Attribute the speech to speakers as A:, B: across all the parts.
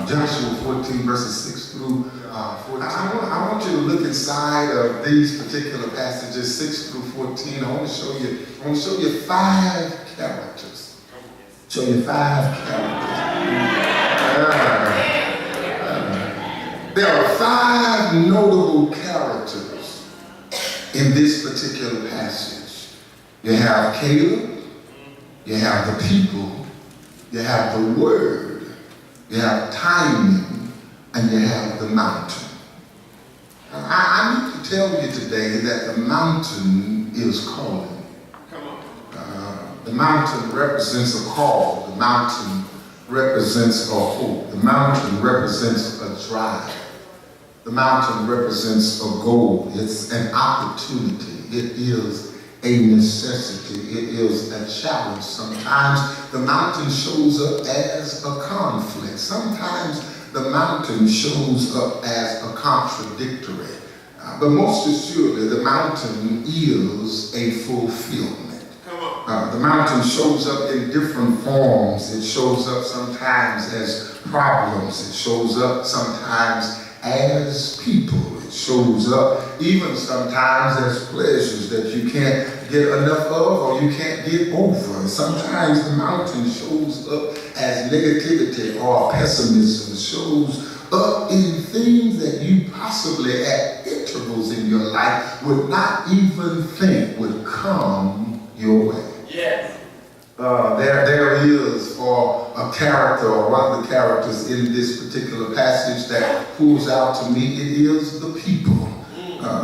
A: Joshua 14, verses 6 through 14. I want you to look inside of these particular passages, 6 through 14. I want to show you 5 characters. Show you 5 characters. There are 5 notable characters in this particular passage. You have Caleb, you have the people, you have the word, you have timing, and you have the mountain. I need to tell you today that the mountain is calling. The mountain represents a call. The mountain represents a hope. The mountain represents a drive. The mountain represents a goal. It's an opportunity. It is a necessity. It is a challenge. Sometimes the mountain shows up as a conflict. Sometimes the mountain shows up as a contradictory. But most assuredly, the mountain is a fulfillment. The mountain shows up in different forms. It shows up sometimes as problems. It shows up sometimes as people. It shows up even sometimes as pleasures that you can't get enough of or you can't get over. Sometimes the mountain shows up as negativity or pessimism. It shows up in things that you possibly at intervals in your life would not even think would come your way.
B: Yes.
A: There is for a character or one of the characters in this particular passage that pulls out to me, it is the people.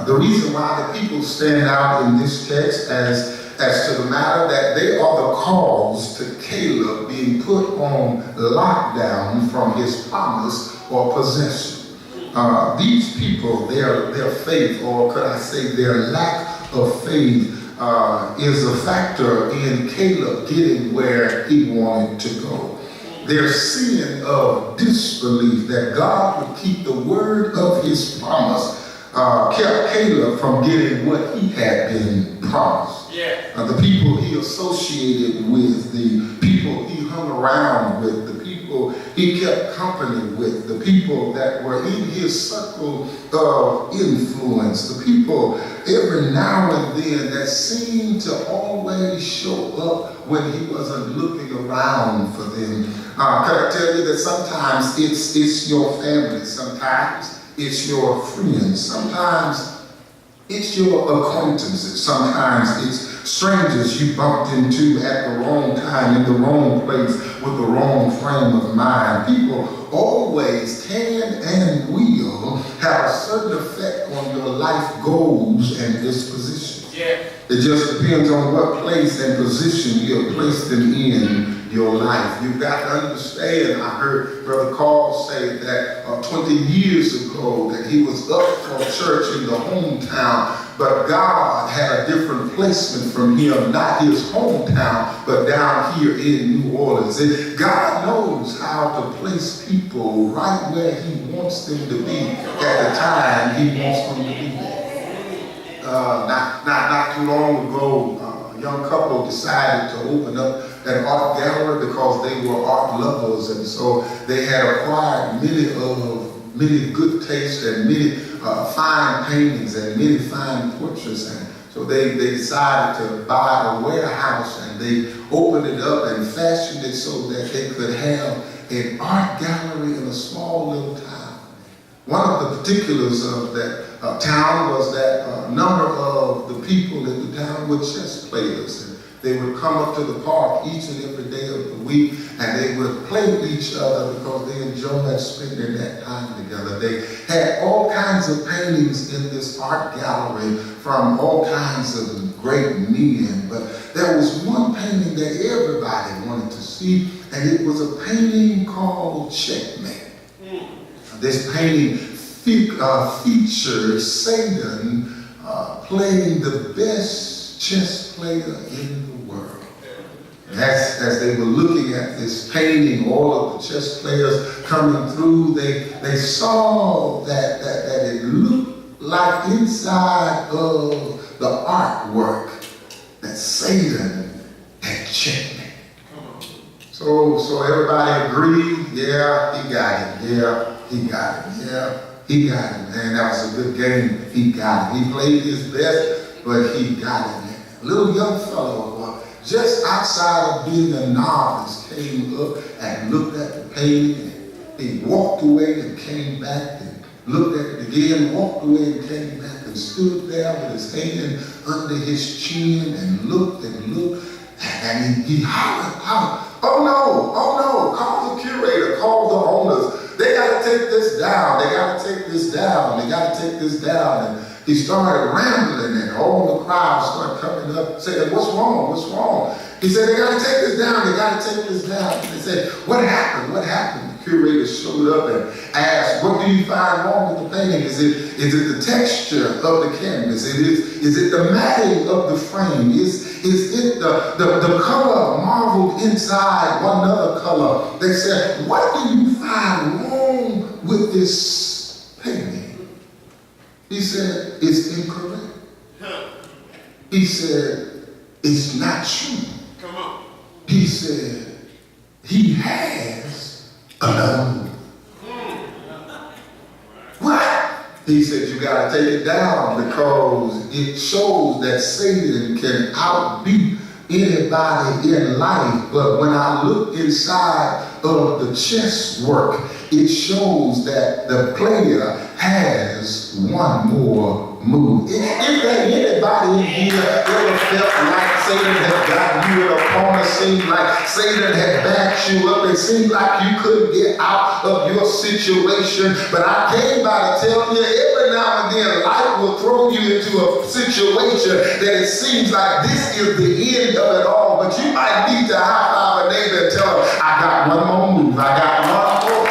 A: The reason why the people stand out in this text as to the matter that they are the cause to Caleb being put on lockdown from his promise or possession. These people, their faith, or could I say their lack of faith, is a factor in Caleb getting where he wanted to go. Their sin of disbelief that God would keep the word of his promise kept Caleb from getting what he had been promised. The people he associated with, the people he hung around with, the people he kept company with, the people that were in his circle of influence, the people every now and then that seemed to always show up when he wasn't looking around for them. Can I tell you that sometimes it's your family, sometimes it's your friends, sometimes it's your acquaintances, sometimes it's strangers you bumped into at the wrong time, in the wrong place, with the wrong frame of mind. People always can and will have a certain effect on your life goals and disposition. It just depends on what place and position you're placed in your life. You've got to understand, I heard Brother Carl say that 20 years ago that he was up for church in the hometown, but God had a different placement from him, not his hometown, but down here in New Orleans. And God knows how to place people right where he wants them to be at the time he wants them to be there. Not too long ago, a young couple decided to open up an art gallery because they were art lovers, and so they had acquired many good taste and many fine paintings and many fine portraits, and so they decided to buy a warehouse and they opened it up and fashioned it so that they could have an art gallery in a small little town. One of the particulars of that town was that a number of the people in the town were chess players. And they would come up to the park each and every day of the week and they would play with each other because they enjoyed spending that time together. They had all kinds of paintings in this art gallery from all kinds of great men, but there was one painting that everybody wanted to see, and it was a painting called Checkmate. This painting featured Satan playing the best chess player in the world. As they were looking at this painting, all of the chess players coming through, they saw that it looked like inside of the artwork that Satan had checkmate. So everybody agreed, yeah, he got it, yeah, he got it, yeah, he got it, man. That was a good game, he got it. He played his best, but he got it, man. A little young fellow, just outside of being a novice, came up and looked at the painting, and he walked away and came back and looked at it again, walked away and came back and stood there with his hand under his chin and looked, and he hollered, oh no, call the curator, call the owners. They got to take this down, they got to take this down, they got to take this down. And he started rambling and all the crowd started coming up saying, what's wrong? He said, they got to take this down, they got to take this down. And they said, what happened? The curator showed up and asked, what do you find wrong with the painting? Is it the texture of the canvas? Is it the matting of the frame? Is it the color marveled inside one another color? They said, what do you find wrong with this painting? He said, it's incorrect. He said, it's not true.
B: Come on.
A: He said, he has another move. What? He said, you got to take it down because it shows that Satan can outbeat anybody in life. But when I look inside of the chess work, it shows that the player has one more move. If there anybody in here ever felt like Satan had gotten you an opponent, seemed like Satan had backed you up, it seemed like you couldn't get out of your situation, but I came by to tell you every now and then life will throw you into a situation that it seems like this is the end of it all, but you might need to high five a neighbor and tell them, I got one more move, I got one more move.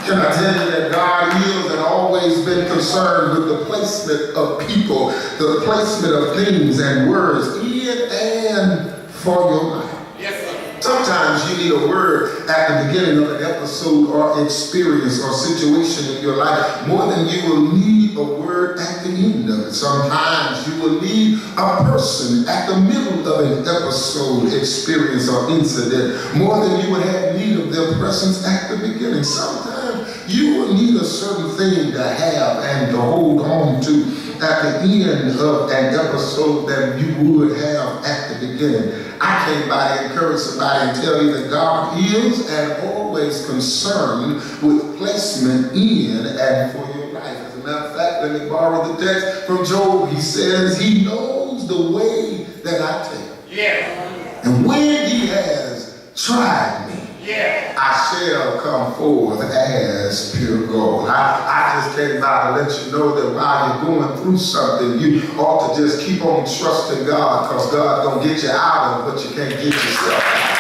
A: Can I tell you that God is and always been concerned with the placement of people, the placement of things and words in and for your life.
B: Yes, sir.
A: Sometimes you need a word at the beginning of an episode or experience or situation in your life more than you will need a word at the end of it. Sometimes you will need a person at the middle of an episode, experience, or incident more than you would have need of their presence at the beginning. Sometimes you will need a certain thing to have and to hold on to at the end of an episode that you would have at the beginning. I came by to encourage somebody and tell you that God is and always concerned with placement in and for your life. As a matter of fact, let me borrow the text from Job. He says, he knows the way that I take.
B: Yeah.
A: And when he has tried me,
B: yeah,
A: I shall come forth as pure gold. I just came by to let you know that while you're going through something, you ought to just keep on trusting God, because God's going to get you out of it, but you can't get yourself out.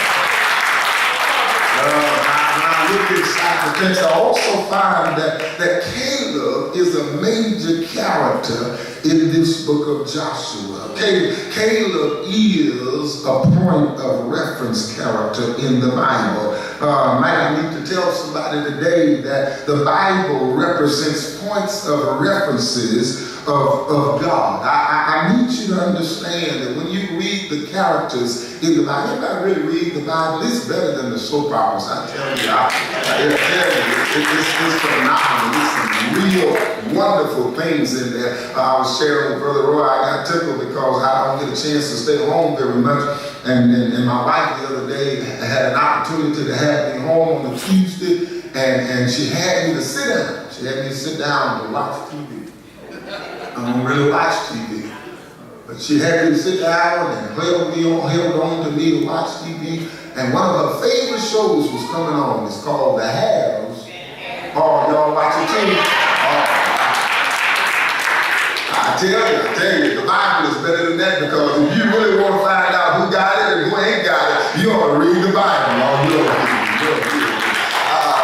A: When I look inside the text, I also find that Caleb is a major character in this book of Joshua. Caleb is a point of reference character in the Bible. I need to tell somebody today that the Bible represents points of references of God. I need you to understand that when you read the characters in the Bible, anybody really read the Bible? It's better than the soap operas, I tell you. It's phenomenal. There's some real wonderful things in there. I was sharing with Brother Roy, I got tickled because I don't get a chance to stay home very much. And my wife the other day had an opportunity to have me home on a Tuesday, and she had me to sit down. She had me to sit down to watch TV. I don't really watch TV. But she had me to sit down and held on to me to watch TV. And one of her favorite shows was coming on. It's called The Haves. Oh, y'all watch it too? I tell you, the Bible is better than that, because if you really want to find out who got it and who ain't got it, you ought to read the Bible.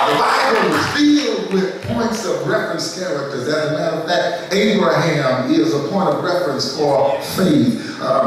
A: The Bible is filled with points of reference reference characters. As a matter of fact, Abraham is a point of reference for faith.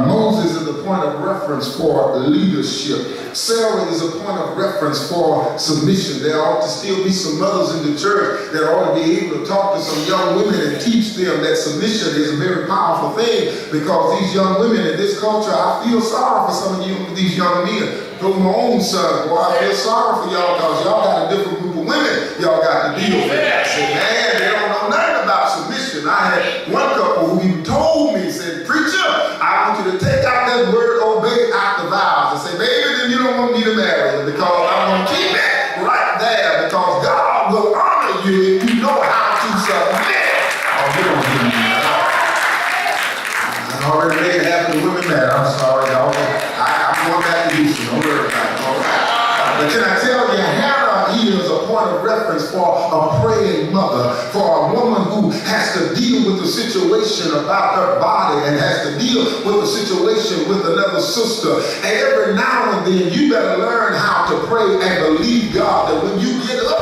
A: Moses is a point of reference for leadership. Sarah is a point of reference for submission. There ought to still be some mothers in the church that ought to be able to talk to some young women and teach them that submission is a very powerful thing, because these young women in this culture, I feel sorry for some of you, these young men. Through my own son, boy, I feel sorry for y'all, because y'all got a different group of women y'all got to deal with. I said, man, they don't know nothing about submission. I had one couple who even told me, said, preacher, I want you to take out that word obey out the vows. I said, baby, then you don't want me to marry you, because I'm going to keep it right there, because God will honor you if you know how to submit. Oh, you don't give me that. I already made half of the women mad. I'm sorry, y'all. I'm going back to Houston. Don't worry about it. All right. But can I tell you, Hannah is a point of reference for a praying mother, for a woman who has to deal with the situation about her body and has to deal with the situation with another sister. And every now and then, you better learn how to pray and believe God that when you get up